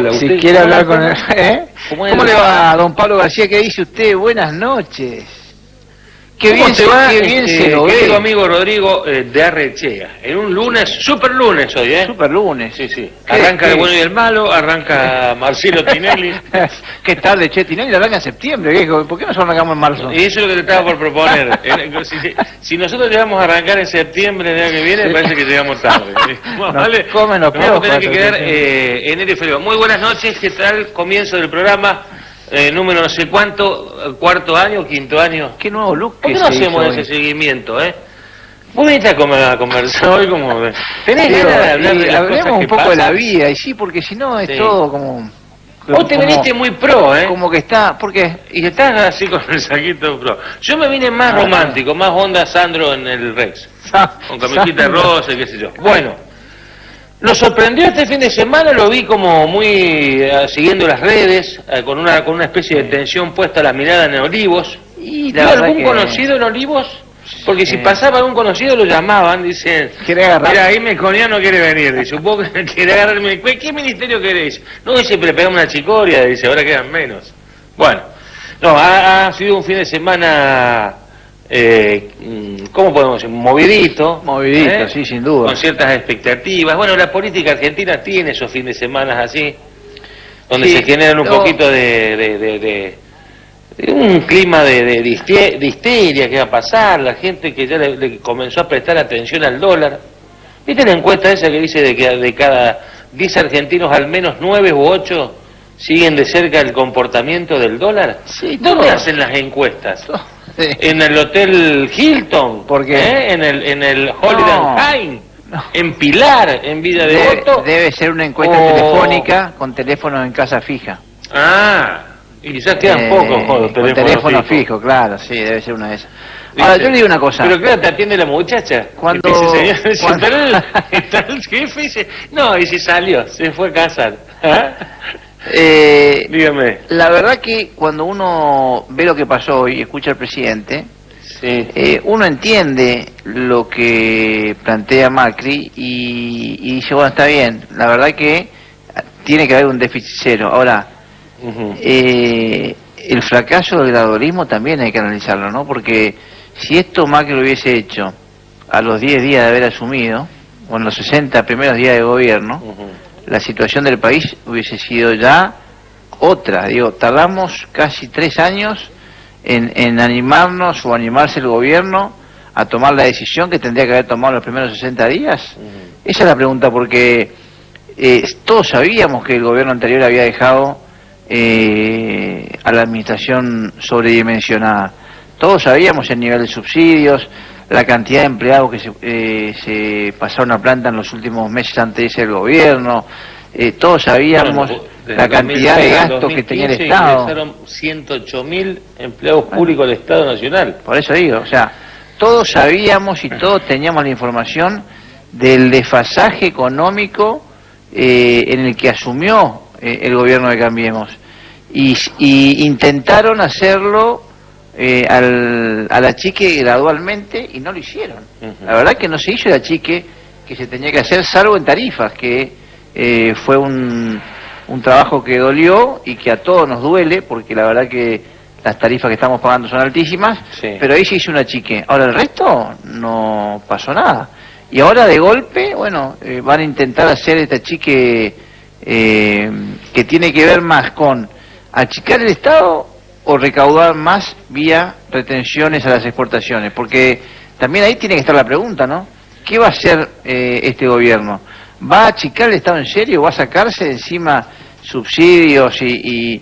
Hola, Si ¿usted quiere hablar con él, ¿Cómo ¿Cómo le va, don Pablo García? ¿Qué dice usted? Buenas noches. Qué bien te va? qué bien se lo Querido ve. amigo Rodrigo de Arrechea, en un lunes, super lunes hoy, ¿eh? Super lunes. Sí, sí. ¿Qué? Arranca el bueno y el malo, arranca Marcelo Tinelli. Qué tarde, che, Tinelli arranca en septiembre, viejo. ¿Por qué no arrancamos en marzo? Y eso es lo que te estaba por proponer. Si nosotros llegamos a arrancar en septiembre del año que viene, parece que llegamos tarde. ¿Vale? Nos Vamos a tener que quedar enero y febrero. Muy buenas noches, ¿qué tal? Comienzo del programa, número no sé cuánto, cuarto año, quinto año. Qué nuevo look ¿Por que qué no se hizo hacemos hoy? ese seguimiento, Vos viniste a conversar hoy como... ¿Tenés Digo, ganas de hablar de las hablemos cosas que un poco de la pasan? vida, y sí, porque si no es Sí. todo como... Vos te viniste muy pro, Como que está... ¿Por qué? Y estás así con el saquito pro. Yo me vine más romántico, más onda Sandro en el Rex. Con camisita rosa y qué sé yo. Bueno, nos sorprendió este fin de semana, lo vi como muy siguiendo las redes, con una especie de tensión puesta a la mirada en Olivos. Y ¿Vio algún conocido en Olivos? Porque si pasaba algún conocido lo llamaban, dicen, ¿Quiere agarrar? mira, ahí Meconiano no quiere venir, dice, supongo que quiere agarrarme, ¿qué ministerio querés? No, dice, pero pegamos una chicoria, dice, ahora quedan menos. Bueno, no, ha sido un fin de semana, ¿cómo podemos decir? Movidito. Movidito, sí, sin duda. Con ciertas expectativas. Bueno, la política argentina tiene esos fines de semana así, donde Sí, se generan un poquito de un clima de histeria que va a pasar, la gente que ya le comenzó a prestar atención al dólar. ¿Viste la encuesta esa que dice de que de cada 10 argentinos al menos 9 u 8 siguen de cerca el comportamiento del dólar? Sí, ¿Dónde todos. hacen las encuestas? Sí. ¿En el Hotel Hilton? ¿Por qué? ¿En el Holiday Inn? No. ¿En Pilar? ¿En Villa Devoto? Debe ser una encuesta telefónica con teléfono en casa fija. Ah, y quizás quedan pocos con los con teléfono fijo, claro, sí, debe ser una de esas. Ahora, yo le digo una cosa. Pero claro, te atiende la muchacha. Cuando- Y dice, señor, cuando- está el jefe y dice, no, y si salió, se fue a casar. ¿Ah? Dígame. La verdad que cuando uno ve lo que pasó y escucha al presidente, Sí. uno entiende lo que plantea Macri y dice, bueno, está bien, la verdad que tiene que haber un déficit cero. Ahora, Ujú. el fracaso del gradualismo también hay que analizarlo, ¿no? Porque si esto Macri lo hubiese hecho a los 10 días de haber asumido, o en los 60 primeros días de gobierno, Ujú. la situación del país hubiese sido ya otra. Digo, tardamos casi 3 años en animarnos o animarse el gobierno a tomar la decisión que tendría que haber tomado en los primeros 60 días. Ujú. Esa es la pregunta, porque todos sabíamos que el gobierno anterior había dejado a la administración sobredimensionada. Todos sabíamos el nivel de subsidios, la cantidad de empleados que se pasaron a planta en los últimos meses antes de irse el gobierno. Todos sabíamos la cantidad de gastos que tenía el Estado. Ingresaron 108.000 empleados públicos del Estado Nacional. Por eso digo, o sea, todos sabíamos y todos teníamos la información del desfasaje económico en el que asumió el gobierno de Cambiemos. Y intentaron hacerlo al achique gradualmente y no lo hicieron. Ujú. La verdad que no se hizo el achique que se tenía que hacer, salvo en tarifas, que fue un trabajo que dolió y que a todos nos duele, porque la verdad que las tarifas que estamos pagando son altísimas, Sí. pero ahí se hizo un achique. Ahora el resto no pasó nada. Y ahora de golpe, bueno, van a intentar hacer este achique que tiene que ver más con achicar el Estado o recaudar más vía retenciones a las exportaciones, porque también ahí tiene que estar la pregunta, ¿no? ¿Qué va a hacer este gobierno? ¿Va a achicar el Estado en serio? ¿Va a sacarse de encima subsidios y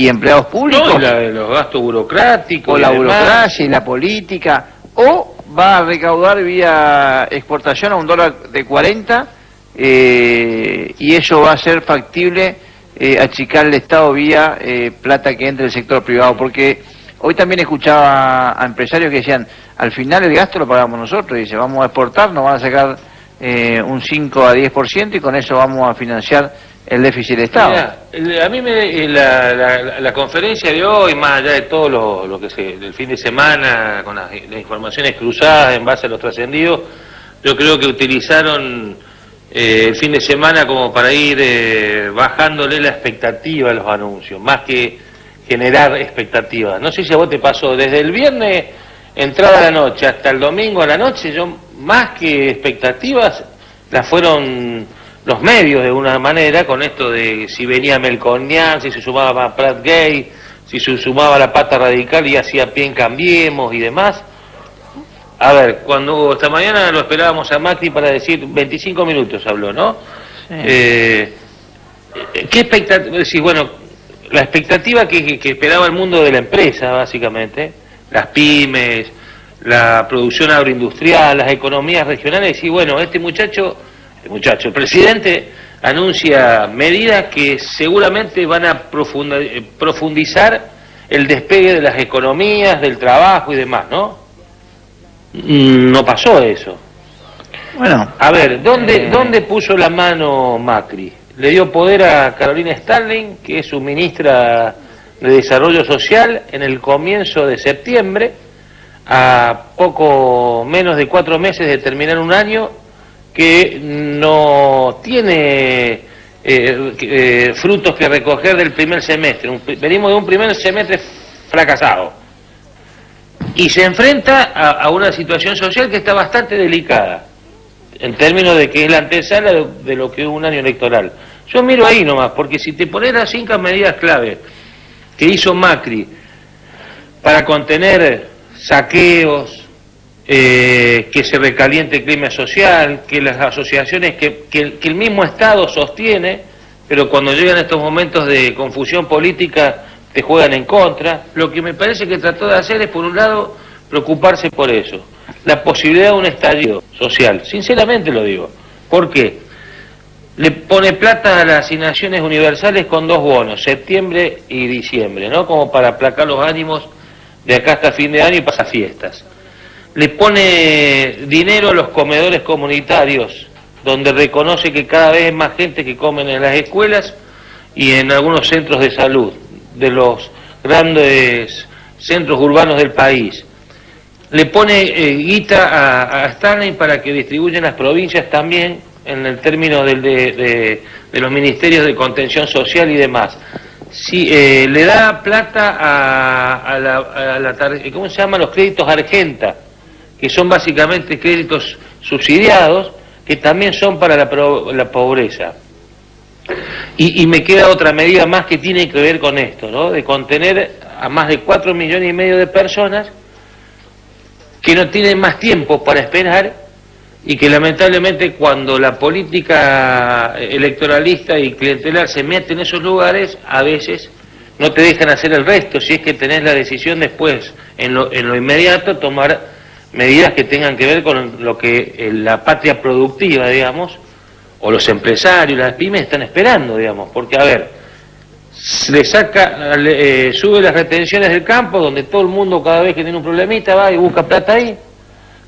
empleados públicos? No, y los gastos burocráticos. ¿O y la demás. burocracia y la política? ¿O va a recaudar vía exportación a $1 de 40 y eso va a ser factible achicar el Estado vía plata que entre del sector privado? Porque hoy también escuchaba a empresarios que decían, al final el gasto lo pagamos nosotros, dice, vamos a exportar, nos van a sacar un 5 a 10% y con eso vamos a financiar el déficit del Estado. Mirá, a mí la conferencia de hoy, más allá de todo lo que del fin de semana, con las informaciones cruzadas en base a los trascendidos, yo creo que utilizaron el fin de semana como para ir bajándole la expectativa a los anuncios, más que generar expectativas. No sé si a vos te pasó, desde el viernes entrada la noche hasta el domingo a la noche, yo más que expectativas, las fueron los medios de una manera, con esto de si venía Melconian, si se sumaba a Prat Gay, si se sumaba a la pata radical y hacía pie en Cambiemos y demás. A ver, cuando esta mañana lo esperábamos a Macri para decir 25 minutos habló, ¿no? Sí. ¿Qué expectativa? Decís, bueno, la expectativa que esperaba el mundo de la empresa, básicamente, las pymes, la producción agroindustrial, las economías regionales, y bueno, el presidente anuncia medidas que seguramente van a profundizar el despegue de las economías, del trabajo y demás, ¿no? No pasó eso. Bueno, a ver, ¿dónde puso la mano Macri? Le dio poder a Carolina Stanley, que es su ministra de Desarrollo Social, en el comienzo de septiembre, a poco menos de 4 meses de terminar un año que no tiene frutos que recoger del primer semestre. Venimos de un primer semestre fracasado. Y se enfrenta a una situación social que está bastante delicada, en términos de que es la antesala de lo que es un año electoral. Yo miro ahí nomás, porque si te pones las 5 medidas clave que hizo Macri para contener saqueos, que se recaliente el clima social, que las asociaciones que el mismo Estado sostiene, pero cuando llegan estos momentos de confusión política te juegan en contra. Lo que me parece que trató de hacer es, por un lado, preocuparse por eso, la posibilidad de un estallido social, sinceramente lo digo. ¿Por qué? Le pone plata a las asignaciones universales con 2 bonos, septiembre y diciembre, ¿no? Como para aplacar los ánimos de acá hasta fin de año y pasar fiestas. Le pone dinero a los comedores comunitarios, donde reconoce que cada vez es más gente que comen en las escuelas y en algunos centros de salud de los grandes centros urbanos del país. Le pone guita a Stanley para que distribuya en las provincias también, en el término de los ministerios de contención social y demás. Sí, le da plata ¿cómo se llama? Los créditos Argenta, que son básicamente créditos subsidiados, que también son para la pobreza. Y me queda otra medida más que tiene que ver con esto, ¿no? De contener a más de 4,5 millones de personas que no tienen más tiempo para esperar y que lamentablemente cuando la política electoralista y clientelar se mete en esos lugares, a veces no te dejan hacer el resto, si es que tenés la decisión después, en lo inmediato, tomar medidas que tengan que ver con lo que la patria productiva, digamos, o los empresarios, las pymes están esperando, digamos, porque a ver, sube las retenciones del campo, donde todo el mundo cada vez que tiene un problemita va y busca plata ahí,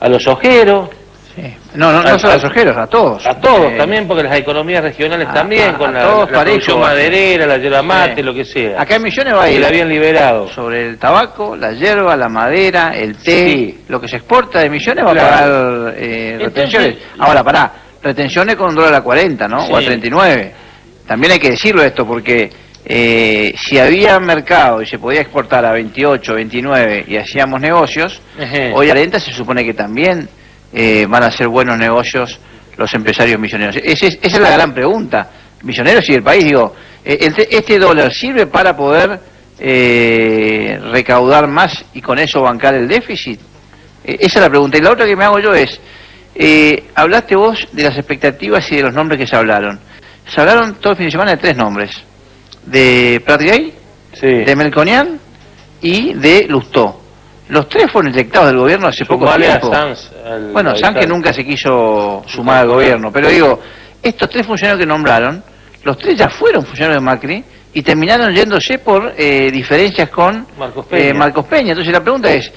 a los ojeros. Sí. No solo a los ojeros, a todos. A todos también, porque las economías regionales también, con la producción maderera, la yerba mate, lo que sea. Acá en Misiones va a ir. La habían liberado. Sobre el tabaco, la yerba, la madera, el té, lo que se exporta de Misiones va a pagar retenciones. Ahora, pará. Retenciones con $1 a 40, ¿no? Sí. O a 39. También hay que decirlo esto, porque si había mercado y se podía exportar a 28, 29 y hacíamos negocios, hoy a 40 se supone que también van a ser buenos negocios los empresarios misioneros. Esa es la gran pregunta. Misioneros y el país, digo, ¿este dólar sirve para poder recaudar más y con eso bancar el déficit? Esa es la pregunta. Y la otra que me hago yo es, hablaste vos de las expectativas y de los nombres que se hablaron. Se hablaron todo el fin de semana de 3 nombres. De Prat Gay, de Melconian y de Lustó. Los 3 fueron inyectados del gobierno hace poco tiempo. Bueno, Sanz que nunca se quiso sumar al gobierno, pero digo, estos 3 funcionarios que nombraron, los 3 ya fueron funcionarios de Macri y terminaron yéndose por diferencias con Marcos Peña. Entonces la pregunta es,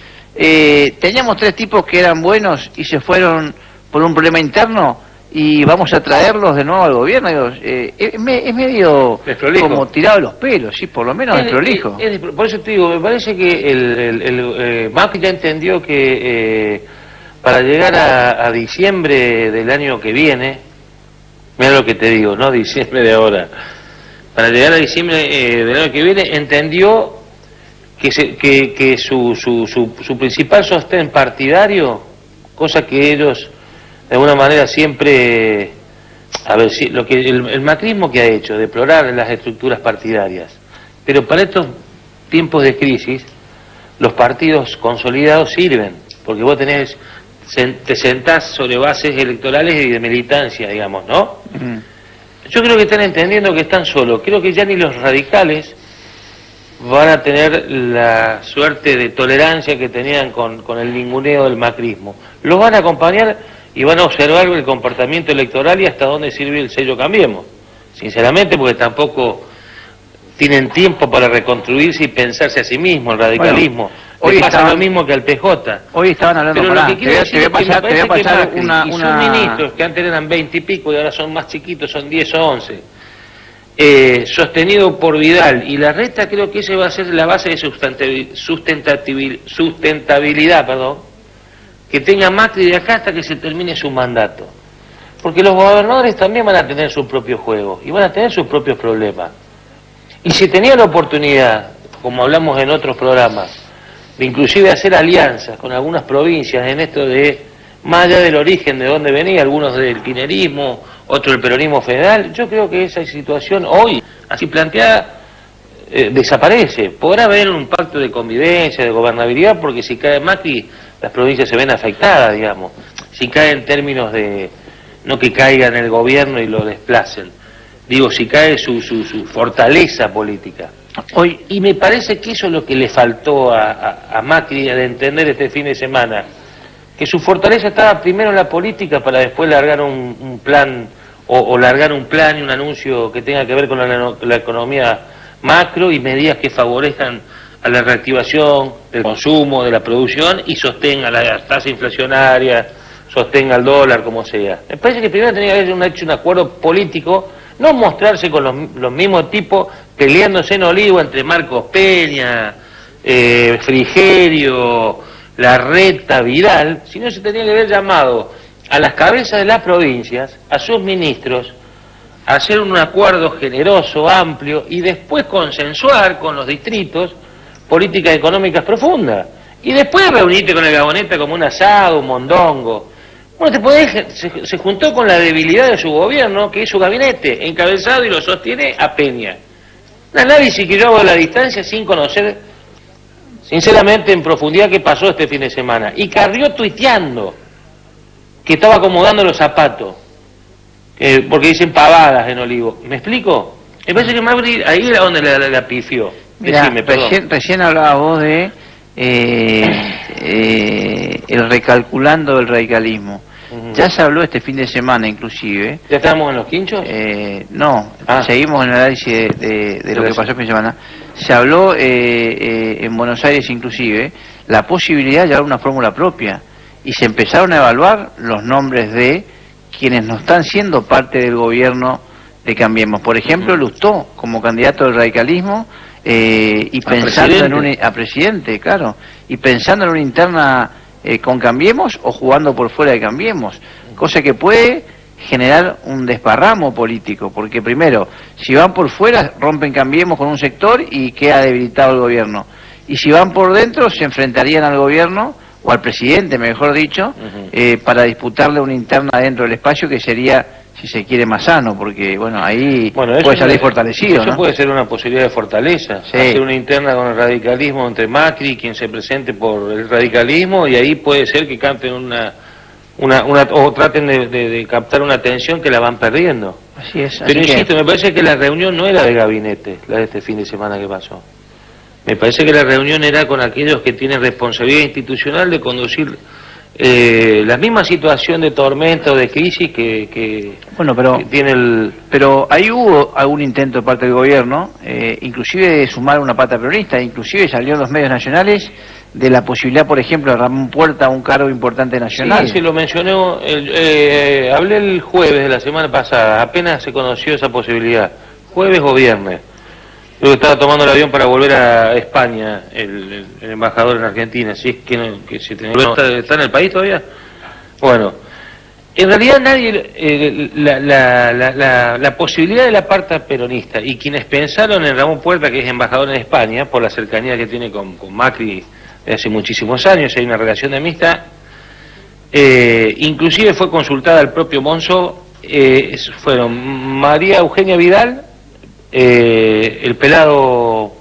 teníamos 3 tipos que eran buenos y se fueron por un problema interno y vamos a traerlos de nuevo al gobierno. Digo, es medio como tirado de los pelos, sí, por lo menos desprolijo. Por eso te digo, me parece que el Macri ya entendió que para llegar a diciembre del año que viene, Mira lo que te digo, ¿no? Diciembre de ahora. Para llegar a diciembre del año que viene, entendió que su principal sostén partidario, cosa que ellos de alguna manera siempre, a ver, si lo que el macrismo que ha hecho, deplorar las estructuras partidarias, pero para estos tiempos de crisis, los partidos consolidados sirven, porque vos te sentás sobre bases electorales y de militancia, digamos, ¿no? Yo creo que están entendiendo que están solos. Creo que ya ni los radicales van a tener la suerte de tolerancia que tenían con el ninguneo del macrismo. Los van a acompañar y van a observar el comportamiento electoral y hasta dónde sirve el sello Cambiemos. Sinceramente, porque tampoco tienen tiempo para reconstruirse y pensarse a sí mismos, el radicalismo. Bueno, hoy pasa lo mismo que al PJ. Hoy estaban hablando, pero lo que quiero decir es que me parece que Macri y sus ministros, que antes eran 20 y pico y ahora son más chiquitos, son 10 o 11, sostenido por Vidal y Larreta, creo que esa va a ser la base de sustentabilidad, que tenga Macri de acá hasta que se termine su mandato. Porque los gobernadores también van a tener su propio juego y van a tener sus propios problemas. Y si tenía la oportunidad, como hablamos en otros programas, de inclusive hacer alianzas con algunas provincias en esto de, más allá del origen de dónde venía, algunos del kirchnerismo, otros del peronismo federal, yo creo que esa situación hoy, así planteada, desaparece. Podrá haber un pacto de convivencia, de gobernabilidad, porque si cae Macri, las provincias se ven afectadas, digamos. Si cae en términos de, no que caiga en el gobierno y lo desplacen, digo, si cae su fortaleza política. Hoy, y me parece que eso es lo que le faltó a Macri de entender este fin de semana, que su fortaleza estaba primero en la política para después largar un plan, o largar un plan y un anuncio que tenga que ver con la economía macro y medidas que favorezcan a la reactivación del consumo, de la producción y sostenga la tasa inflacionaria, sostenga el dólar, como sea. Me parece que primero tenía que haber hecho un acuerdo político, no mostrarse con los mismos tipos peleándose en Olivo entre Marcos Peña, Frigerio, Larreta, Vidal, sino se tenía que haber llamado a las cabezas de las provincias, a sus ministros, a hacer un acuerdo generoso, amplio, y después consensuar con los distritos políticas económicas profundas. Y después reunirte con el Gaboneta como un asado, un mondongo. Bueno, se juntó con la debilidad de su gobierno, que es su gabinete, encabezado y lo sostiene a Peña. Un análisis que yo hago a la distancia sin conocer, sinceramente, en profundidad qué pasó este fin de semana. Y Carrió tuiteando que estaba acomodando los zapatos, porque dicen pavadas en Olivo. ¿Me explico? Me parece que Macri ahí era donde la pifió. Mirá, recién hablaba vos de el recalculando del radicalismo. Ya se habló este fin de semana, inclusive. ¿Ya estamos en los quinchos? No, seguimos en el análisis de lo que pasó el fin de semana. Se habló en Buenos Aires, inclusive, la posibilidad de llevar una fórmula propia. Y se empezaron a evaluar los nombres de quienes no están siendo parte del gobierno de Cambiemos. Por ejemplo, Lustó, como candidato del radicalismo, y pensando a presidente, claro, y pensando en una interna con Cambiemos o jugando por fuera de Cambiemos, cosa que puede generar un desparramo político, porque primero, si van por fuera, rompen Cambiemos con un sector y queda debilitado el gobierno, y si van por dentro, se enfrentarían al gobierno, o al presidente, mejor dicho, para disputarle una interna dentro del espacio que sería, si se quiere, más sano, porque, bueno, ahí puede salir fortalecido, eso, ¿no? Puede ser una posibilidad de fortaleza, sí. Hacer una interna con el radicalismo entre Macri, quien se presente por el radicalismo, y ahí puede ser que canten o traten de captar una atención que la van perdiendo. Así es. Pero insisto, me parece que la reunión no era de gabinete, la de este fin de semana que pasó. Me parece que la reunión era con aquellos que tienen responsabilidad institucional de conducir la misma situación de tormenta o de crisis que tiene el... Pero ahí hubo algún intento de parte del gobierno, inclusive de sumar una pata peronista, inclusive salió en los medios nacionales de la posibilidad, por ejemplo, de Ramón Puerta a un cargo importante nacional. Sí, se lo mencionó, hablé el jueves de la semana pasada, apenas se conoció esa posibilidad, jueves o viernes. Creo que estaba tomando el avión para volver a España, el embajador en Argentina, si es que, está en el país todavía. Bueno, En realidad nadie, la posibilidad de la parte peronista y quienes pensaron en Ramón Puerta, que es embajador en España, por la cercanía que tiene con Macri de hace muchísimos años, hay una relación de amistad, inclusive fue consultada al propio Monzó, fueron María Eugenia Vidal, el pelado...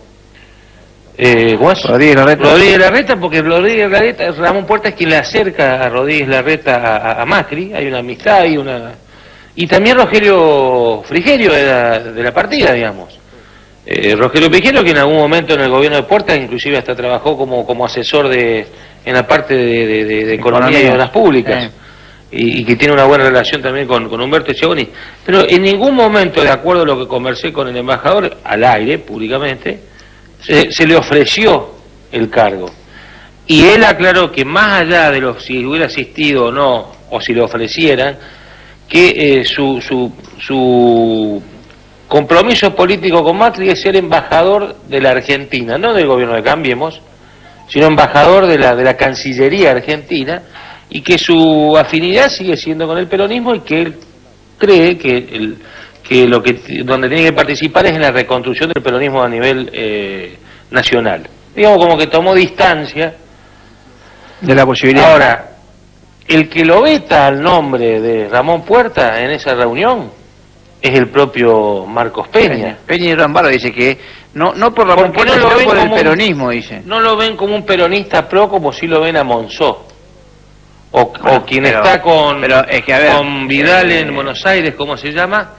¿cómo es? Rodríguez Larreta. Rodríguez Larreta, porque Rodríguez Larreta, Ramón Puerta es quien le acerca a Rodríguez Larreta a Macri, hay una amistad, y también Rogelio Frigerio de la partida, digamos. Rogelio Frigerio, que en algún momento en el gobierno de Puerta, inclusive hasta trabajó como asesor en la parte de economía y obras públicas. Y que tiene una buena relación también con Humberto Echegoni. Pero en ningún momento, de acuerdo a lo que conversé con el embajador, al aire, públicamente, se le ofreció el cargo. Y él aclaró que más allá de si hubiera asistido o no, o si le ofrecieran, que su compromiso político con Macri es ser embajador de la Argentina, no del gobierno de Cambiemos, sino embajador de la Cancillería Argentina, y que su afinidad sigue siendo con el peronismo y que él cree que donde tiene que participar es en la reconstrucción del peronismo a nivel nacional. Digamos como que tomó distancia de la posibilidad. Ahora, el que lo veta al nombre de Ramón Puerta en esa reunión es el propio Marcos Peña. Peña y Rambaro dice que no por Ramón Puerta, sino por el peronismo, dice. No lo ven como un peronista pro como si lo ven a Monzó. O quien está con Vidal en Buenos Aires, ¿cómo se llama?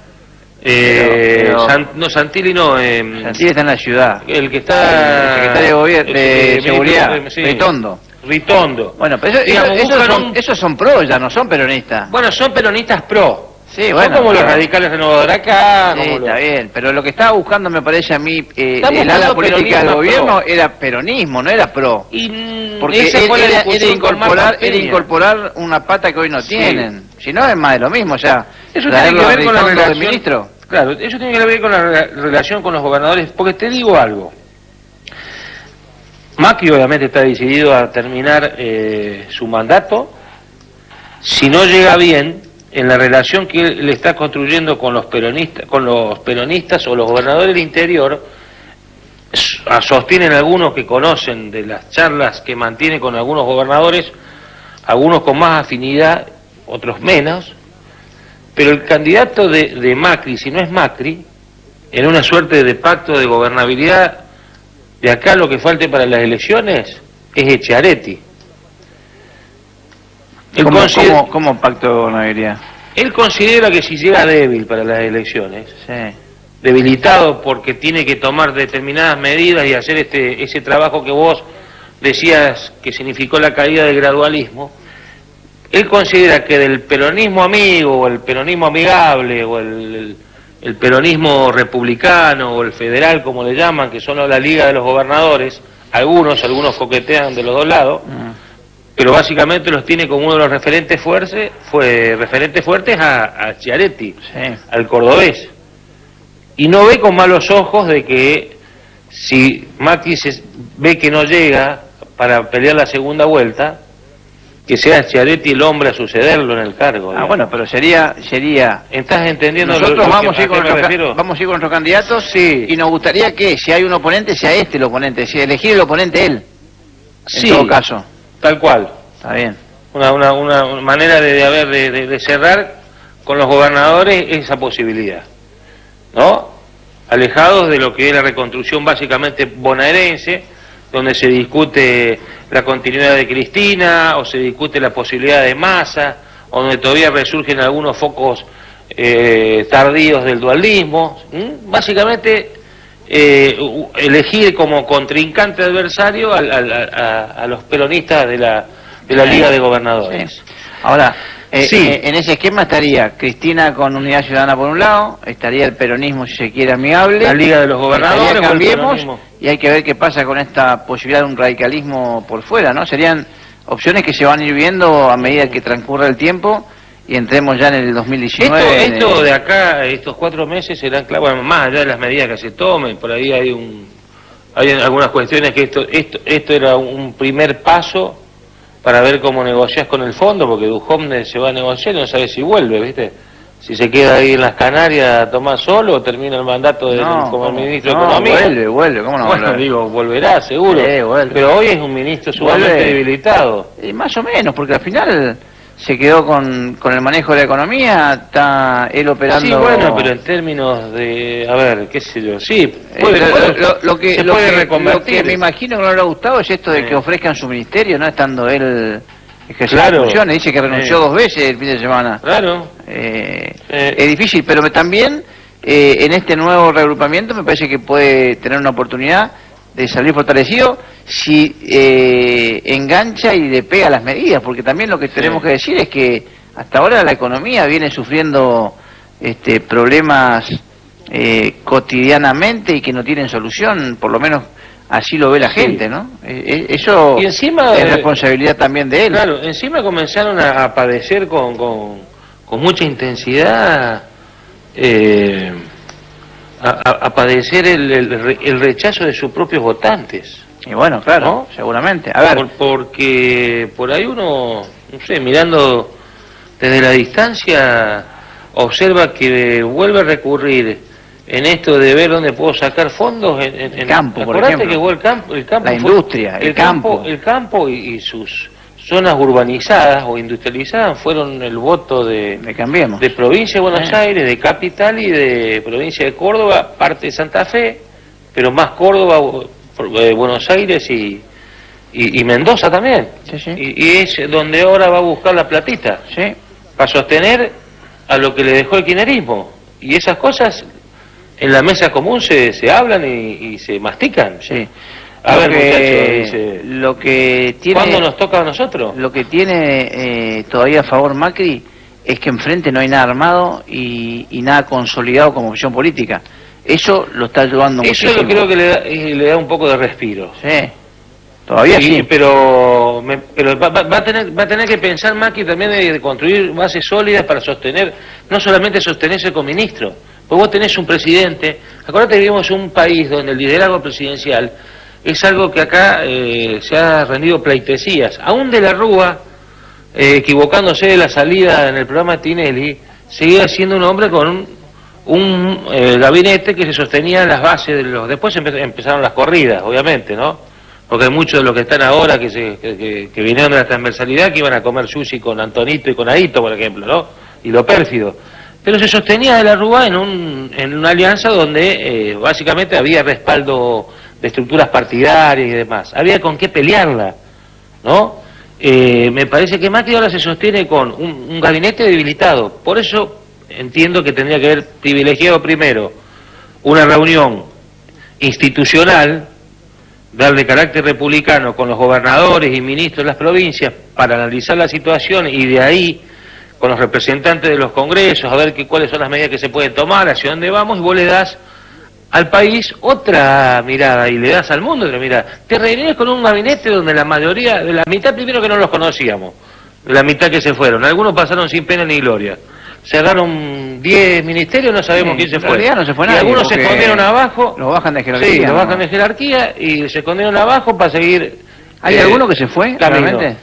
Santilli no. Santilli está en la ciudad. El que está... El secretario de Gobierno, de Seguridad, sí. Ritondo. Bueno, pero esos son pro, ya no son peronistas. Bueno, son peronistas pro. Sí, bueno, son como los radicales renovadores acá. Sí, está bien, pero lo que estaba buscando, me parece a mí, el ala política del gobierno era peronismo, no era pro. Porque era incorporar una pata que hoy no tienen. Si no, es más de lo mismo, o sea, eso tiene que ver con la relación del ministro. Claro, eso tiene que ver con la relación con los gobernadores, porque te digo algo. Macri obviamente está decidido a terminar su mandato. Si no llega bien en la relación que él está construyendo con los peronistas o los gobernadores del interior, sostienen algunos que conocen de las charlas que mantiene con algunos gobernadores, algunos con más afinidad, otros menos, pero el candidato de Macri, si no es Macri, en una suerte de pacto de gobernabilidad, de acá lo que falte para las elecciones es Schiaretti. ¿Cómo pacto de gobernabilidad? Él considera que si llega débil para las elecciones, debilitado porque tiene que tomar determinadas medidas y hacer ese trabajo que vos decías que significó la caída del gradualismo, él considera que del peronismo amigo o el peronismo amigable o el peronismo republicano o el federal, como le llaman, que son la Liga de los Gobernadores, algunos coquetean de los dos lados, pero básicamente los tiene como uno de los referentes fuertes a Schiaretti, al cordobés. Y no ve con malos ojos de que si Macri ve que no llega para pelear la segunda vuelta, que sea Schiaretti el hombre a sucederlo en el cargo. Ah, bueno, pero sería... ¿Estás entendiendo? Nosotros vamos a ir con nuestros candidatos, y nos gustaría que, si hay un oponente, sea este el oponente, si elegir el oponente él, en todo caso. Tal cual. Está bien. Una manera de cerrar con los gobernadores esa posibilidad, ¿no? Alejados de lo que es la reconstrucción básicamente bonaerense, donde se discute la continuidad de Cristina, o se discute la posibilidad de Massa, o donde todavía resurgen algunos focos tardíos del dualismo. Básicamente elegir como contrincante adversario a los peronistas de la Liga de Gobernadores. Sí. Ahora, en ese esquema estaría Cristina con Unidad Ciudadana por un lado, estaría el peronismo, si se quiere, amigable, la Liga de los Gobernadores, Cambiemos, y hay que ver qué pasa con esta posibilidad de un radicalismo por fuera, ¿no? Serían opciones que se van a ir viendo a medida que transcurra el tiempo y entremos ya en el 2019. Esto de acá, estos 4 meses serán clave, bueno, más allá de las medidas que se tomen, por ahí hay algunas cuestiones que esto era un primer paso para ver cómo negociás con el fondo, porque Duhovne se va a negociar y no sabe si vuelve, ¿viste? Si se queda ahí en las Canarias a tomar solo o termina el mandato como ministro de Economía. Vuelve, ¿cómo no? Bueno, digo, volverá, seguro. Vuelve. Pero hoy es un ministro sumamente debilitado. Más o menos, porque al final se quedó con el manejo de la economía, está él operando... Sí, bueno, pero en términos de... A ver, qué sé yo, sí, lo que me imagino que no le ha gustado es esto de que ofrezcan su ministerio, no estando él... Claro. Dice que renunció 2 veces el fin de semana. Claro. Es difícil, pero también en este nuevo reagrupamiento me parece que puede tener una oportunidad de salir fortalecido si engancha y le pega las medidas, porque también lo que tenemos que decir es que hasta ahora la economía viene sufriendo problemas cotidianamente y que no tienen solución, por lo menos así lo ve la gente, ¿no? Eso y encima, es responsabilidad también de él. Claro, encima comenzaron a padecer con mucha intensidad, a padecer el rechazo de sus propios votantes. Y bueno, claro, ¿no? Seguramente. A ver. Porque por ahí uno, no sé, mirando desde la distancia, observa que vuelve a recurrir en esto de ver dónde puedo sacar fondos en el campo, por ejemplo. Que fue el campo la industria, el campo y sus zonas urbanizadas o industrializadas fueron el voto de provincia de Buenos Aires, de Capital y de provincia de Córdoba, parte de Santa Fe, pero más Córdoba, Buenos Aires y Mendoza también. Sí. Y es donde ahora va a buscar la platita, para sostener a lo que le dejó el kirchnerismo. Y esas cosas en la mesa común se hablan y se mastican. Sí. A ver, muchachos, lo que tiene... ¿Cuándo nos toca a nosotros? Lo que tiene todavía a favor Macri es que enfrente no hay nada armado y nada consolidado como opción política. Eso lo está ayudando muchísimo. Eso creo que le da un poco de respiro. Sí. Todavía sí. Pero va a tener que pensar Macri también de construir bases sólidas para sostener, no solamente sostenerse con ministros. Pues vos tenés un presidente, acordate que vivimos en un país donde el liderazgo presidencial es algo que acá se ha rendido pleitesías. Aún de la Rúa, equivocándose de la salida en el programa de Tinelli, seguía siendo un hombre con un gabinete que se sostenía en las bases de los... Después empezaron las corridas, obviamente, ¿no? Porque hay muchos de los que están ahora que vinieron de la transversalidad que iban a comer sushi con Antonito y con Aito, por ejemplo, ¿no? Y lo pérfido. Pero se sostenía de la Rúa en una alianza donde básicamente había respaldo de estructuras partidarias y demás. Había con qué pelearla, ¿no? Me parece que Macri ahora se sostiene con un gabinete debilitado. Por eso entiendo que tendría que haber privilegiado primero una reunión institucional, darle carácter republicano con los gobernadores y ministros de las provincias para analizar la situación y de ahí con los representantes de los congresos, a ver cuáles son las medidas que se pueden tomar, hacia dónde vamos, y vos le das al país otra mirada y le das al mundo otra mirada. Te reunís con un gabinete donde la mayoría, de la mitad primero que no los conocíamos, de la mitad que se fueron, algunos pasaron sin pena ni gloria. Cerraron 10 ministerios, no sabemos quién se fue. No se fue nadie, y algunos se escondieron abajo. Los bajan de jerarquía. Sí, los bajan de jerarquía y se escondieron abajo para seguir. ¿Hay alguno que se fue, claramente?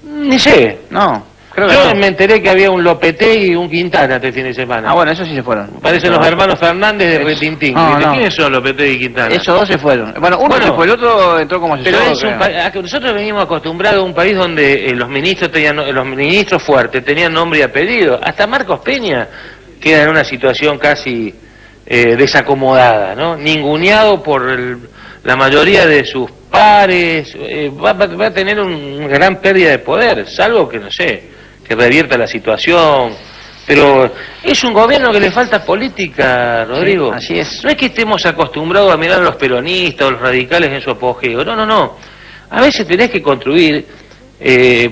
Ni sé. No. Yo me enteré que había un Lopetegui y un Quintana este fin de semana. Ah, bueno, esos sí se fueron. Parecen los hermanos Fernández de Retintín. ¿Quiénes son Lopetegui y Quintana? Esos dos se fueron. Bueno, uno se fue, el otro entró como asesor. Pero nosotros venimos acostumbrados a un país donde los ministros fuertes tenían nombre y apellido. Hasta Marcos Peña queda en una situación casi desacomodada, ¿no? Ninguneado por la mayoría de sus pares. Va a tener una gran pérdida de poder, salvo que, no sé, que revierta la situación, pero es un gobierno que le falta política, Rodrigo. Sí, así es. No es que estemos acostumbrados a mirar a los peronistas o los radicales en su apogeo, no. A veces tenés que construir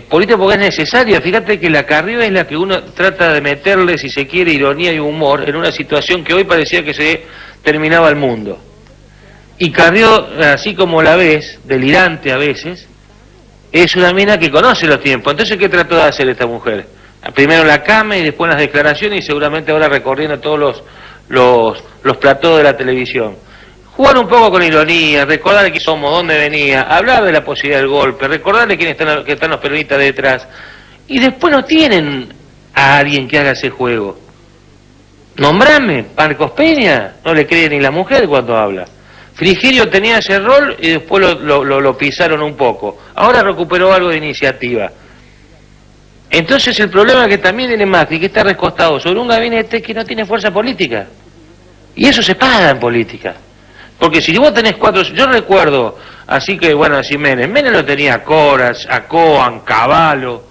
política porque es necesaria. Fíjate que la Carrió es la que uno trata de meterle, si se quiere, ironía y humor en una situación que hoy parecía que se terminaba el mundo. Y Carrió, así como la ves, delirante a veces, es una mina que conoce los tiempos. Entonces, ¿qué trató de hacer esta mujer? Primero la cama y después las declaraciones y seguramente ahora recorriendo todos los platós de la televisión. jugar un poco con ironía, recordar quién somos, dónde venía, hablar de la posibilidad del golpe, recordarle quiénes están, que están los peronistas detrás, y después no tienen a alguien que haga ese juego. Nombrame, Marcos Peña, no le cree ni la mujer cuando habla. Frigerio tenía ese rol y después lo pisaron un poco. Ahora recuperó algo de iniciativa. Entonces el problema es que también tiene Macri, que está recostado sobre un gabinete que no tiene fuerza política. Y eso se paga en política. Porque si vos tenés 4... Yo recuerdo, así que bueno, así Menem lo tenía a Coras, a Coan, Cavallo,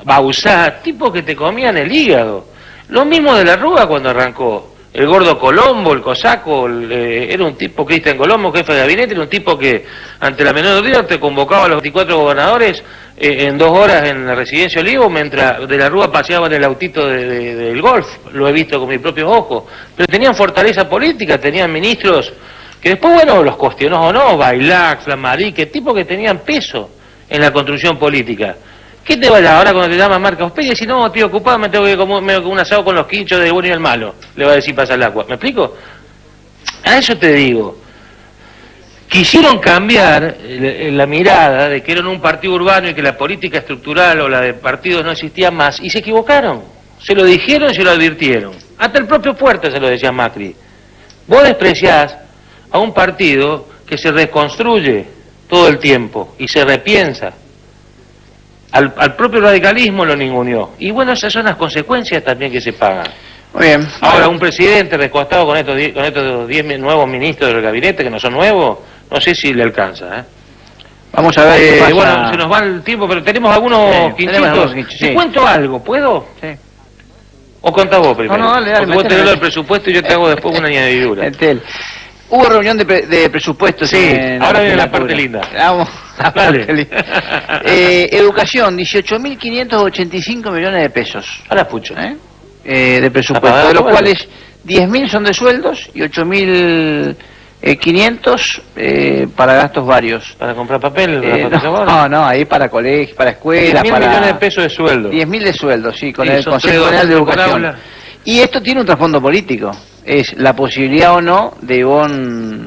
Bauzá, tipos que te comían el hígado. Lo mismo de la Rúa cuando arrancó. El gordo Colombo, el cosaco, era un tipo, Cristian Colombo, jefe de gabinete, era un tipo que ante la menor duda te convocaba a los 24 gobernadores en 2 horas en la residencia Olivo, mientras de la Rúa paseaba en el autito del golf. Lo he visto con mis propios ojos. Pero tenían fortaleza política, tenían ministros que después, bueno, los cuestionó o no, Bailac, Flamarique, tipos que tenían peso en la construcción política. ¿Qué te va ahora cuando te llama Marcos Peña y si no, estoy ocupado, me tengo que comer un asado con los quinchos de bueno y el malo? Le va a decir pasa el agua. ¿Me explico? A eso te digo. Quisieron cambiar la mirada de que eran un partido urbano y que la política estructural o la de partidos no existía más, y se equivocaron. Se lo dijeron y se lo advirtieron. Hasta el propio Puerta se lo decía Macri. Vos despreciás a un partido que se reconstruye todo el tiempo y se repiensa. Al propio radicalismo lo ninguneó. Y bueno, esas son las consecuencias también que se pagan. Muy bien. Ahora, un presidente recostado con estos 10 nuevos ministros del gabinete, que no son nuevos, no sé si le alcanza, ¿eh? Vamos a ver qué pasa. Bueno, se nos va el tiempo, pero tenemos algunos quinchitos. ¿Te cuento algo? ¿Puedo? Sí. ¿O contá vos primero? No, dale, porque vos tenés el presupuesto y yo te hago después una añadidura. Hubo reunión de presupuestos. Sí, ahora viene la parte linda. Vamos a la parte linda. Educación, 18.585 millones de pesos. A la pucho. De presupuesto, de los cuales 10.000 son de sueldos y 8.500 para gastos varios. ¿Para comprar papel? No, ahí para colegio, para escuela. 10.000 millones de pesos de sueldo. 10.000 de sueldo, sí, con el Consejo General de Educación. Y esto tiene un trasfondo político. Es la posibilidad o no de Ivonne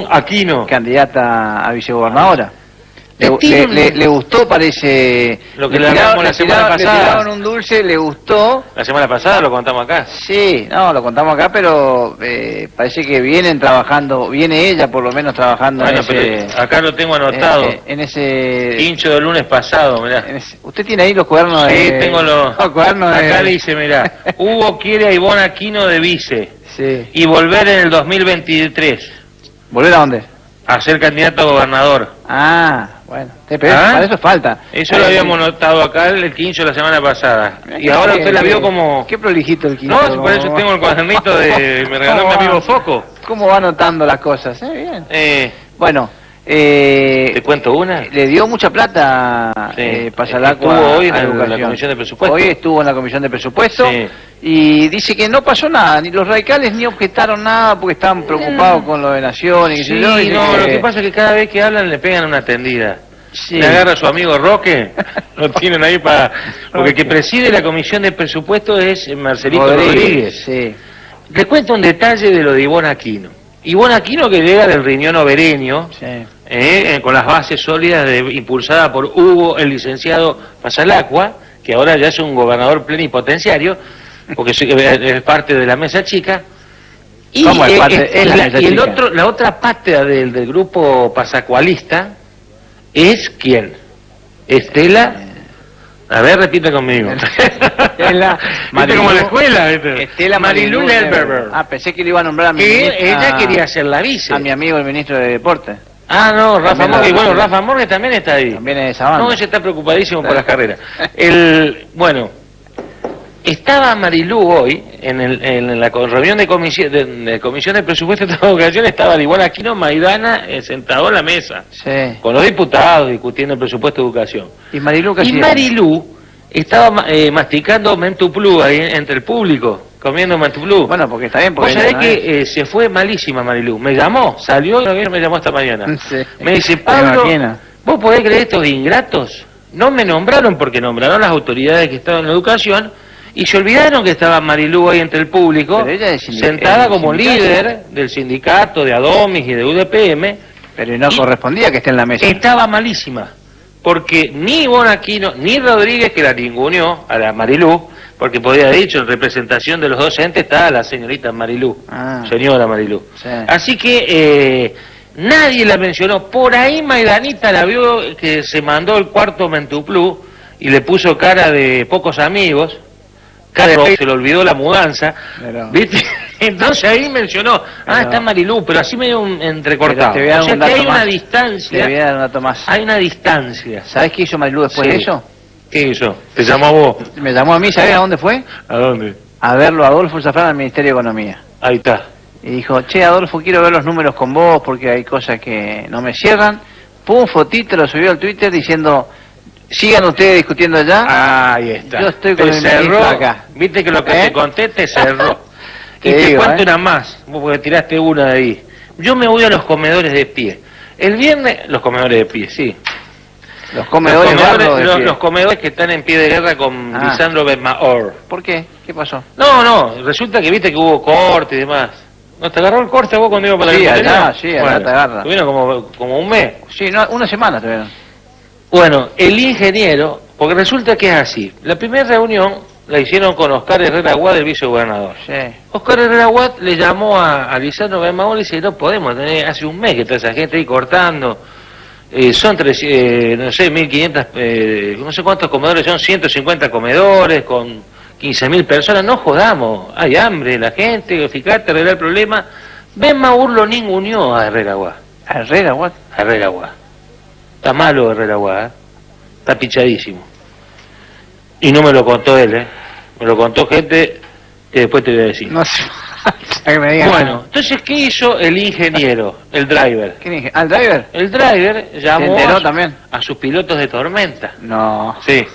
Aquino, candidata a vicegobernadora. Le gustó, parece. Lo que le hablamos la semana pasada. Le tiraron un dulce, le gustó. La semana pasada lo contamos acá. Sí, no, lo contamos acá, pero parece que vienen trabajando, viene ella por lo menos trabajando bueno, en ese... Pero acá lo tengo anotado. En ese... Quincho del lunes pasado, mirá. ¿Usted tiene ahí los cuadernos de...? Sí, tengo los cuadernos de... Acá dice, mirá, Hugo quiere a Ivonne Aquino de vice. Sí. Y volver en el 2023. ¿Volver a dónde? A ser candidato a gobernador. Ah, bueno, para eso falta. Eso lo habíamos notado acá el Quincho la semana pasada. Y ahora usted la vio como... Qué prolijito el Quincho. No, por eso tengo el cuadernito de... Me regaló mi amigo Foco. ¿Cómo va anotando las cosas? Bien. Bueno, ¿te cuento una? Le dio mucha plata Pasalacqua. Estuvo hoy en la Comisión de Presupuesto. Hoy estuvo en la Comisión de Presupuesto. Sí. Y dice que no pasó nada, ni los radicales ni objetaron nada porque estaban preocupados con lo de Nación y sí, lo que pasa es que cada vez que hablan le pegan una tendida. Sí. Le agarra a su amigo Roque, lo tienen ahí para... Porque el que preside la Comisión de Presupuesto es Marcelito Rodríguez. Sí. Le cuento un detalle de lo de Ivonne Aquino. Ivonne Aquino, que llega del riñón obereño, sí, con las bases sólidas impulsada por Hugo, el licenciado Pasalacqua, que ahora ya es un gobernador plenipotenciario, porque es parte de la mesa chica. Y, ¿cómo es parte? La otra parte del grupo pasacualista es ¿quién? Estela. A ver, repite conmigo. Estela Marilú, como la escuela, ¿viste? Estela Marilú Lerberger. Ah, pensé que le iba a nombrar a mi ministro. Ella quería ser la vice. A mi amigo el ministro de Deportes. Ah, no, Rafa Morgue. Bueno, Rafa Morgue también está ahí. También es de esa banda. No, ella está preocupadísimo por las carreras. Bueno, estaba Marilú hoy en la reunión de comisión de presupuesto de esta ocasión, estaba igual Aquino Maidana sentado en la mesa, sí, con los diputados discutiendo el presupuesto de educación. ¿Y Marilú qué hacía? Y Marilú estaba masticando Mentuplu ahí entre el público, comiendo Mentuplu. Bueno, porque está bien. Vos sabés que se fue malísima Marilú. Me llamó, salió y me llamó esta mañana. Sí. Me dice, Pablo, ¿vos podés creer estos ingratos? No me nombraron porque nombraron las autoridades que estaban en educación Y se olvidaron que estaba Marilú ahí entre el público, Pero ella es sentada como líder del sindicato de Adomis y de UDPM. Pero no correspondía que esté en la mesa. Estaba malísima, porque ni Bonaquino ni Rodríguez, que la ninguneó a la Marilú, porque podía haber dicho en representación de los docentes estaba la señorita Marilú, señora Marilú. Sí. Así que nadie la mencionó. Por ahí Maidanita la vio que se mandó el cuarto Mentuplú y le puso cara de pocos amigos, cara de se le olvidó la mudanza, Pero... ¿viste? Entonces ahí mencionó, está Marilú, pero así medio entrecortado. Te voy a dar o sea un que dato hay una más. distancia. Te voy a dar un dato más. Hay una distancia. ¿Sabés qué hizo Marilú después Sí. de eso? ¿Qué hizo? ¿Te llamó a vos? Me llamó a mí, ¿sabés a dónde fue? ¿A dónde? A verlo a Adolfo Zafrán al Ministerio de Economía. Ahí está. Y dijo, che, Adolfo, quiero ver los números con vos porque hay cosas que no me cierran. Pum, fotito, lo subió al Twitter diciendo, sigan ustedes discutiendo allá. Ahí está. Yo estoy con te el cerró ministro acá. Viste que lo que te conté te cerró. Te Y te digo, cuento una más, vos porque tiraste una de ahí. Yo me voy a los comedores de pie. El viernes, los comedores de pie, sí. Los comedores, los comedores que están en pie de guerra con Lisandro Benmaor. ¿Por qué? ¿Qué pasó? No, resulta que viste que hubo corte y demás. ¿No te agarró el corte vos cuando iba para Sí, la allá, sí, allá te agarra. Tuvieron como un mes. Sí, no, una semana tuvieron. Bueno, el ingeniero, porque resulta que es así. La primera reunión la hicieron con Oscar Herrera Aguad, el vicegobernador. Sí. Oscar Herrera Aguad le llamó a Lisandro Benmaor y dice, no podemos tener, hace un mes que está esa gente ahí cortando. Son 1.500, no sé cuántos comedores son, 150 comedores con 15.000 personas, no jodamos, hay hambre, la gente, fíjate, arreglar el problema. Benmaor lo ninguneó a Herrera Aguad. ¿A Herrera Aguad? A Herrera Aguad. Está malo Herrera Aguad, está pichadísimo. Y no me lo contó él, me lo contó gente que después te voy a decir. No sé. Que me digan. Bueno, entonces, ¿qué hizo el ingeniero, el driver? ¿Quién dije? ¿Al driver? El driver llamó ¿Se enteró también? a sus pilotos de tormenta. No. Sí,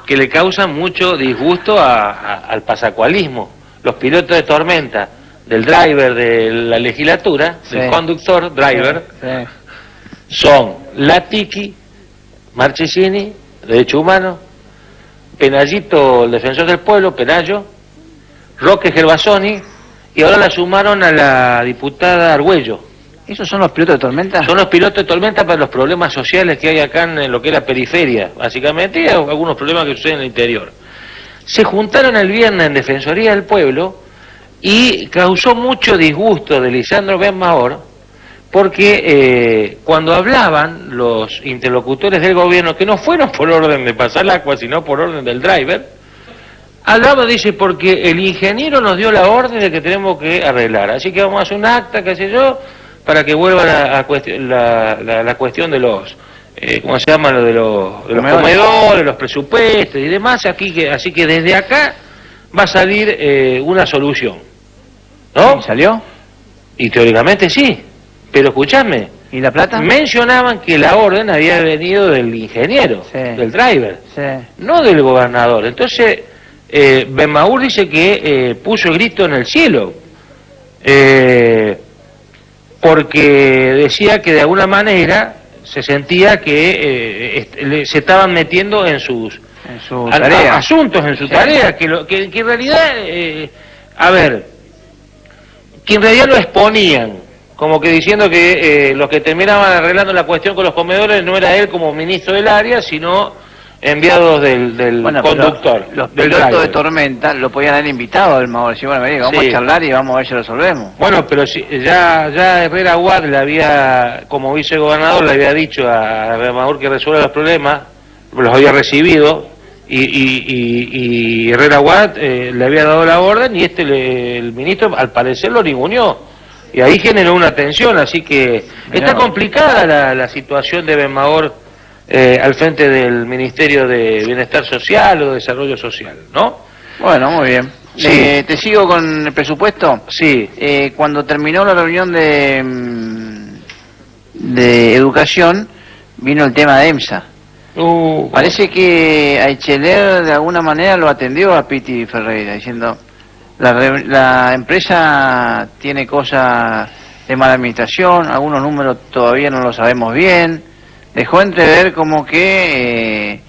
que le causan mucho disgusto al pasacualismo. Los pilotos de tormenta del driver de la legislatura, del conductor, driver, son Latiki, Marchesini, Derecho Humano, Penallito, el defensor del pueblo, Penayo, Roque Gervasoni, y ahora la sumaron a la diputada Argüello. ¿Esos son los pilotos de tormenta? Son los pilotos de tormenta para los problemas sociales que hay acá en lo que es la periferia, básicamente, y algunos problemas que suceden en el interior. Se juntaron el viernes en Defensoría del Pueblo y causó mucho disgusto de Lisandro Benmaor, porque cuando hablaban los interlocutores del gobierno, que no fueron por orden de pasar el agua, sino por orden del driver, hablaba, dice, porque el ingeniero nos dio la orden de que tenemos que arreglar, así que vamos a hacer un acta, qué sé yo, para que vuelva la cuestión de los, ¿cómo se llama? Lo de los comedores, los presupuestos y demás, así que desde acá va a salir una solución, ¿no? ¿Y salió? Y teóricamente sí, pero escuchadme. ¿Y la plata? Mencionaban que la orden había venido del ingeniero, del driver, no del gobernador. Entonces, Benmaor dice que puso el grito en el cielo, porque decía que de alguna manera se sentía que se estaban metiendo en sus asuntos, en su tarea, que en realidad, a ver, que en realidad lo exponían, como que diciendo que los que terminaban arreglando la cuestión con los comedores no era él como ministro del área, sino enviados del conductor. Los pilotos de tormenta lo podían haber invitado al Maor, decir, bueno, vení, vamos a charlar y vamos a ver si lo resolvemos. Bueno, pero si, ya Herrera Aguad le había, como vicegobernador, le había dicho a Maor que resuelva los problemas, los había recibido, y Herrera Aguad le había dado la orden, y el ministro al parecer lo ninguneó. Y ahí generó una tensión, así que está complicada la situación de Benmaor al frente del Ministerio de Bienestar Social o Desarrollo Social, ¿no? Bueno, muy bien. Sí. ¿Te sigo con el presupuesto? Sí. Cuando terminó la reunión de educación, vino el tema de EMSA. Parece que Aicheler de alguna manera lo atendió a Piti Ferreira, diciendo, la empresa tiene cosas de mala administración, algunos números todavía no lo sabemos bien. Dejó entrever como que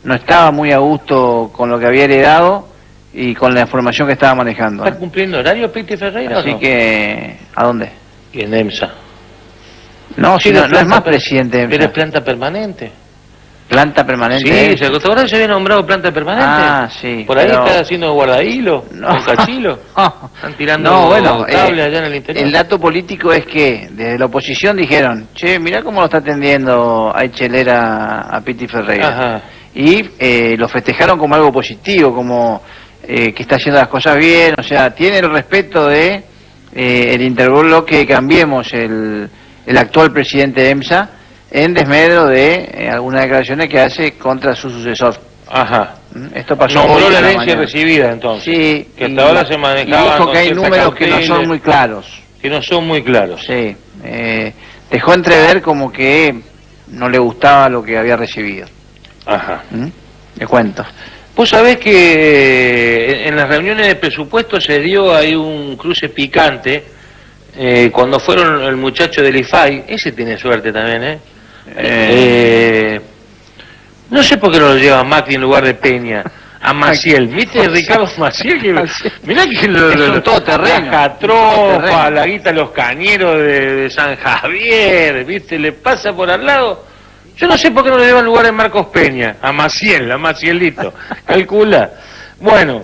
no estaba muy a gusto con lo que había heredado y con la información que estaba manejando. ¿Está cumpliendo horario Piti Ferreira Así o no? que, ¿a dónde? Y en EMSA. No, si no es más presidente de Pero es EMSA. planta permanente. Planta permanente. Sí, ¿se acostumbró? Se había nombrado planta permanente. Ah, sí. Por ahí pero- está haciendo guardahilo, No. con cachilo. Están tirando No, bueno, cables allá en el interior. el dato político es que desde la oposición dijeron, che, mirá cómo lo está atendiendo a Echelera a Piti Ferreira. Ajá. Y lo festejaron como algo positivo, como que está haciendo las cosas bien, o sea, tiene el respeto de el interbloque que Cambiemos, el actual presidente de EMSA, en desmedro de algunas declaraciones que hace contra su sucesor. Ajá. Esto pasó Nombró hoy la por herencia mañana. recibida entonces. Sí, Que hasta ahora se manejaba y dijo con que hay cierta números que no son cautela, muy claros. que no son muy claros. Sí, dejó entrever como que no le gustaba lo que había recibido. Ajá. Le cuento. Vos sabés que en las reuniones de presupuesto se dio ahí un cruce picante cuando fueron el muchacho del IFAI. Ese tiene suerte también, no sé por qué no lo lleva Macri en lugar de Peña. A Maciel, ¿viste Ricardo Maciel? Que, mirá que Es un todoterreno. la Catropa, Todoterreno. la guita Los Cañeros de San Javier, ¿viste? Le pasa por al lado. Yo no sé por qué no le lleva en lugar de Marcos Peña, a Macielito. Calcula. Bueno,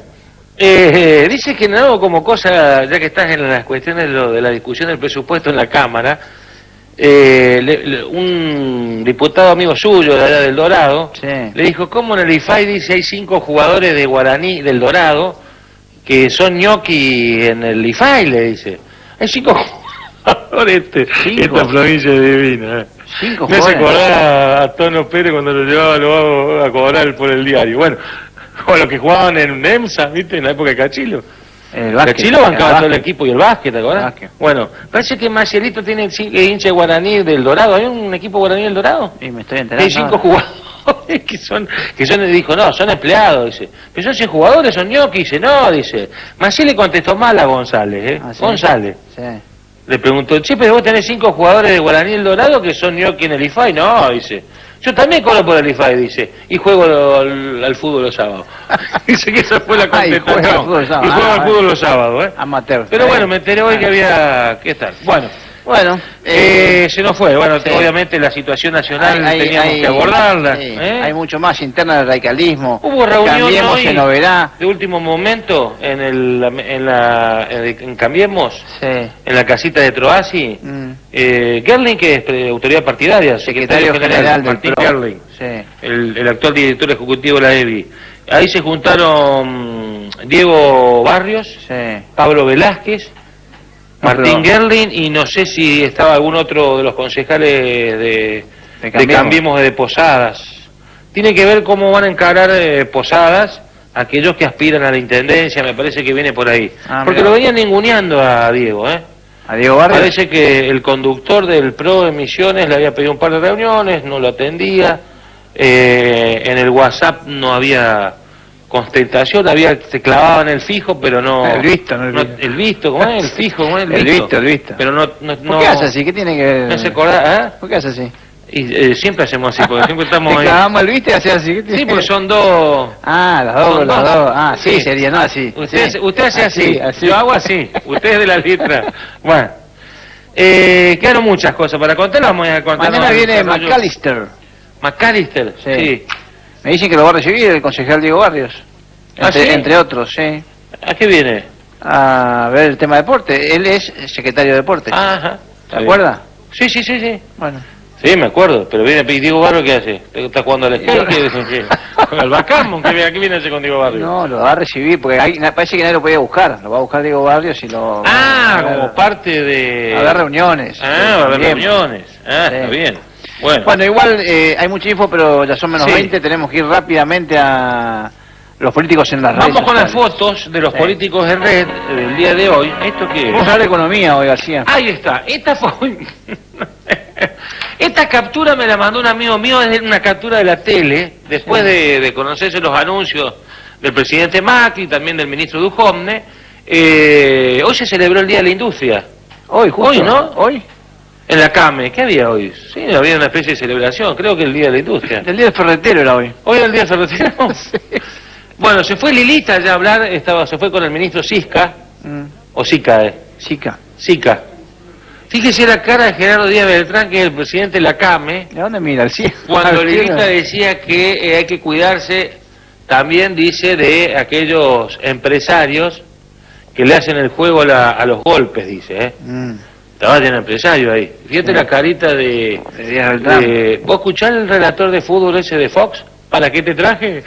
dice que no, como cosa, ya que estás en las cuestiones de la discusión del presupuesto en la Cámara, un diputado amigo suyo de allá del Dorado, Sí. le dijo, ¿cómo en el IFAI dice hay 5 jugadores de Guaraní del Dorado que son ñoqui en el IFAI? Le dice. Hay 5 jugadores esta provincia es divina. 5 Me hace jugadores. acordar a Tono Pérez cuando lo llevaba lo a cobrar por el diario. Bueno, o los que jugaban en EMSA, ¿viste? En la época de Cachilo. El básquet, Cachilo bancaba todo el básquet. equipo y el básquet, ¿te acordás? Básquet. Bueno, parece que Macielito tiene hincha de Guaraní del Dorado. ¿Hay un equipo Guaraní del Dorado? Y me estoy enterando. Hay 5 jugadores que son, dijo, no, son empleados, dice. Pero son 100 jugadores, son ñoquis, dice, no, dice. Maciel le contestó mal a González, Ah, ¿sí? González. Sí. Le preguntó, che, pero vos tenés 5 jugadores de Guaraní del Dorado que son ñoqui en el IFAI. No, dice. Yo también cobro por el IFAI, dice. Y juego al fútbol los sábados. Dice que esa fue la Ah, y juega al contestación. fútbol los sábados. Y juega al Ah, fútbol los sábados, Amateur. Pero bueno, me enteré hoy que había que estar. Bueno, se nos fue. Bueno, sí. Obviamente la situación nacional Hay- teníamos hay- que abordarla. sí, ¿eh? Hay mucho más interna del radicalismo. Hubo reunión Cambiemos hoy se no verá. de último momento en Cambiemos, Sí. en la casita de Troasi. Mm. Gerling, que es autoridad partidaria, secretario general del Martín PRO. Gerling, Sí. el actual director ejecutivo de la EBI. Ahí se juntaron Diego Barrios, Sí. Pablo Velázquez, No, Martín pero- Gerling, y no sé si estaba algún otro de los concejales de Cambiemos de Posadas. Tiene que ver cómo van a encarar Posadas aquellos que aspiran a la intendencia, me parece que viene por ahí. Ah, Porque mirá. lo venían ninguneando a Diego, ¿eh? A Diego Barrios. Parece que el conductor del PRO de Misiones le había pedido un par de reuniones, no lo atendía, en el WhatsApp no había contestación, se clavaba en el fijo, pero no... El visto, no el visto. El visto, ¿cómo es? El fijo, ¿cómo es? El visto. Pero no... ¿Por qué hace así? ¿Qué tiene que ver? No se acordaba, ¿eh? ¿Por qué hace así? Y siempre hacemos así, porque siempre estamos Le ahí. clavamos el viste y hace así. ¿Qué tiene Sí, que porque ver? son dos... Ah, las dos, son las dos. dos. Ah, sí, sería, no así. Usted, Sí. usted hace así, así. yo hago así, usted es de la letra. Bueno, quedaron muchas cosas para contar, las vamos a contar. Mañana viene McAllister. McAllister, sí. Me dicen que lo va a recibir el concejal Diego Barrios. ¿Ah, sí? Entre otros, sí. ¿A qué viene? A ver el tema de deporte. Él es secretario de deporte. Ajá. ¿Se acuerda? Sí, sí, sí, sí. Bueno. Sí, me acuerdo, pero viene Diego Barrio, ¿qué hace? ¿Está jugando al skate? ¿Qué? ¿Al backgammon? ¿Qué viene a hacer con Diego Barrio? No, lo va a recibir porque parece que nadie lo podía buscar. Lo va a buscar Diego Barrios y lo... Ah, a ver, como parte de... a ver reuniones. Ah, va a haber Bien. reuniones. Ah, Sí. está bien. Bueno. Bueno, igual hay mucha info, pero ya son menos Sí. 20. Tenemos que ir rápidamente a los políticos en las redes Vamos con las sociales. fotos de los Sí. políticos en red del día de hoy. ¿Esto qué es? Vamos a hablar de economía hoy, García. Ahí está. Esta fue... Esta captura me la mandó un amigo mío, es una captura de la tele, después de conocerse los anuncios del presidente Macri, también del ministro Duhovne. Hoy se celebró el Día de la Industria, Hoy, justo. Hoy, ¿no? Hoy. en la CAME. ¿Qué había hoy? Sí, había una especie de celebración, creo que el Día de la Industria. El día del ferretero era hoy. ¿Hoy era el Día ferretero? Bueno, se fue Lilita ya a hablar, se fue con el ministro Sisca, o Sica, Sica. Fíjese la cara de Gerardo Díaz Beltrán, que es el presidente de la CAME. ¿De dónde mira el cielo? Cuando Lilita decía que hay que cuidarse, también dice, de aquellos empresarios que le hacen el juego a los golpes, dice, Estaba lleno de empresario ahí. Fíjate la carita de Díaz Beltrán. ¿Vos escuchás el relator de fútbol ese de Fox? ¿Para qué te traje?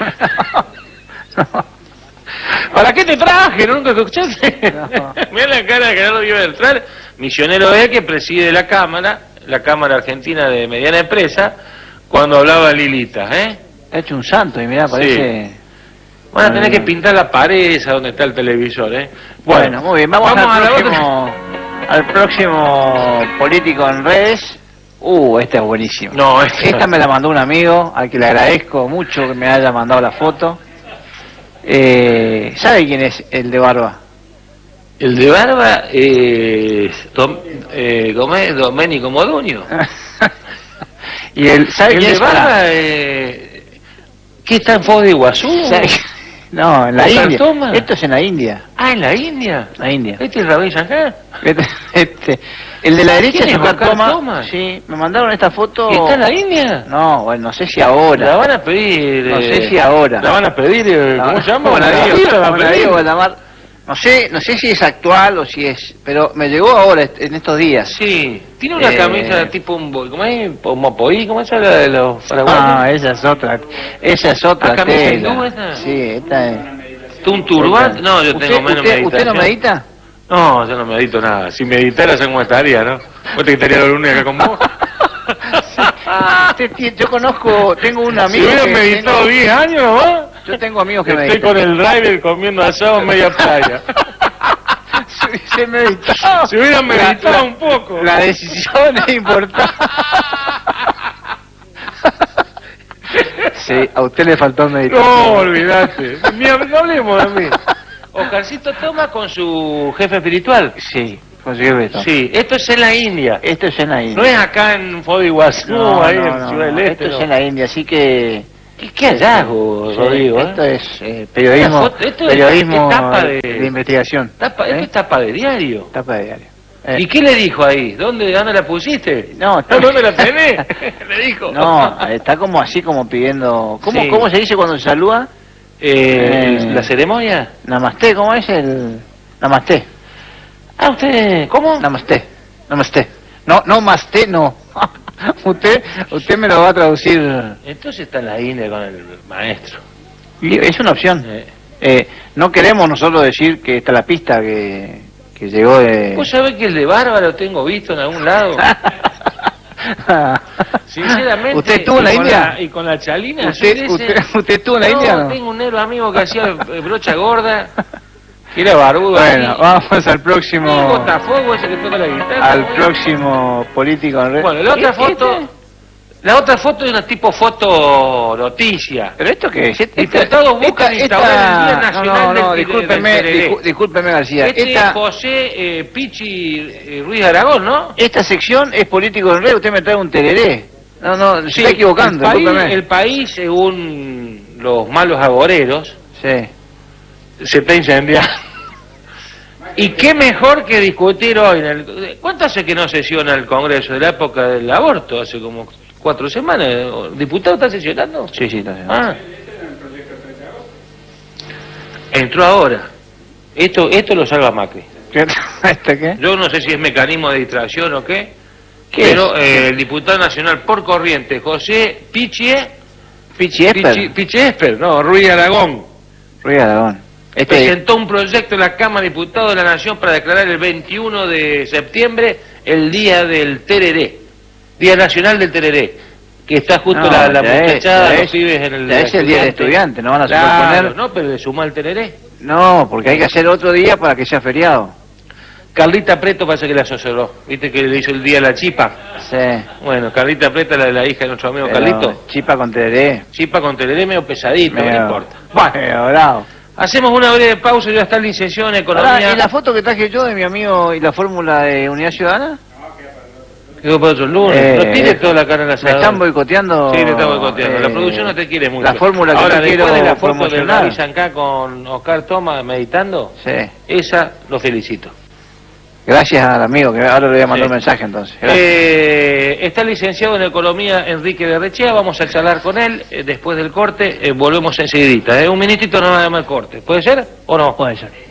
¿Para qué te traje? ¿Nunca escuchaste? No. Mira la cara de Gerardo Díaz Beltrán, misionero que preside la Cámara Argentina de Mediana Empresa, cuando hablaba Lilita, Ha hecho un santo y mirá, parece... Sí. Van a tener que pintar la pared esa donde está el televisor, Bueno, muy bien, vamos al próximo político en redes. Esta es buenísima. No, esta me la mandó un amigo, al que le agradezco mucho que me haya mandado la foto. ¿Sabe quién es el de barba? El de barba es Domenico Modugno. ¿Y sabe quién es? El de barba ¿qué está en Foz de Iguazú? No, en la India. Esto es en la India. Ah, ¿en la India? La India. ¿Este es Rabí Shankar? El de la derecha es Oscar Thomas. Sí, me mandaron esta foto. ¿Y está en la India? No, bueno, no sé si ahora. La van a pedir. No sé si ahora. La van a pedir, ¿cómo se llama? No sé si es actual o si es, pero me llegó ahora, en estos días. Sí, tiene una camisa tipo ¿cómo es? Mopoí, ¿cómo es la de los paraguayos? Ah, esa es otra. ¿Camisa hindú esa? Sí, esta es. ¿Un turbante? No, yo tengo menos meditación. ¿Usted no medita? No, yo no medito nada. Si meditara, ¿cómo estaría, no? ¿Vos te estaría los lunes acá con vos? Yo conozco, tengo un amigo. Si hubieras meditado 10 años, ¿no? Yo tengo amigos que meditan. Estoy con el driver comiendo asado en media playa. Si hubieran meditado un poco. La decisión es importante. Sí, a usted le faltó meditar. No, olvídate. No hablemos de mí. Oscarcito toma con su jefe espiritual. Sí, con su jefe espiritual. Sí, esto es en la India. Esto es en la India. No es acá en Foz de Iguazú, ahí en Ciudad del Este. Esto es en la India, así que... ¿Qué hallazgo, Rodrigo? Esto es periodismo, periodismo de investigación. Esto es tapa de diario. Tapa de diario. ¿Y qué le dijo ahí? ¿Dónde la pusiste? No, ¿dónde la tenés? Le dijo. No, está como así, como pidiendo... ¿Cómo se dice cuando se saluda? ¿La ceremonia? Namaste, ¿cómo es el...? Namaste. Ah, ¿usted...? ¿Cómo? Namaste. No, masté, no. Usted me lo va a traducir. Entonces está en la India con el maestro. Es una opción. No queremos nosotros decir que está la pista que llegó de... ¿Vos sabés que el de barba lo tengo visto en algún lado? Sinceramente. ¿Usted estuvo en la India? Y con la chalina. ¿Usted estuvo en la India? No, tengo un negro amigo que hacía brocha gorda, que era barbudo. Bueno, vamos al próximo... ¿El botafuego ese que toca la guitarra? Al próximo político en red. Bueno, la otra foto... La otra foto es una tipo foto noticia. ¿Pero esto qué es? Diputados buscan instaurar el Día Nacional del discúlpeme, García. Este es José Pichi Ruiz Aragón, ¿no? Esta sección es político en red, usted me trae un tereré. No, se está equivocando, el país, según los malos agoreros, se está incendiando. ¿Y qué mejor que discutir hoy? ¿Cuánto hace que no sesiona el Congreso? De la época del aborto, hace como 4 semanas. ¿El diputado está sesionando? Sí, está sesionando. Entró ahora. Esto lo salva Macri. ¿Qué? Yo no sé si es mecanismo de distracción o qué. Pero el diputado nacional por Corrientes, José Pichi Esper, no, Ruiz Aragón. Presentó un proyecto en la Cámara de Diputados de la Nación para declarar el 21 de septiembre el Día del Tereré, Día Nacional del Tereré, que está justo la muchachada, los pibes en el... Es el Día del Estudiante, no van a superponer... No, pero le sumó el Tereré. No, porque hay que hacer otro día para que sea feriado. Carlita Preto parece que la asesoró, viste que le hizo el día a la chipa. Sí. Bueno, Carlita Preto, la hija de nuestro amigo Carlito. Chipa con tereré. Chipa con tereré medio pesadito, no importa. Bueno, bravo. Hacemos una breve pausa y ya está el licenciado en Economía. ¿Y la foto que traje yo de mi amigo y la fórmula de Unidad Ciudadana? Quedó para otro lunes. No tires toda la carne en la Me están boicoteando. Sí, le está boicoteando. La producción no te quiere mucho. La fórmula que ahora, yo quiero después de la foto de promocionar. Gaby Zancá con Oscar Toma meditando, Sí. esa lo felicito. Gracias al amigo, que ahora le voy a mandar un mensaje entonces. Está el licenciado en Economía Enrique Berrechea, vamos a charlar con él después del corte, volvemos enseguidita. Un minutito no nada más el corte. ¿Puede ser o no? Puede ser.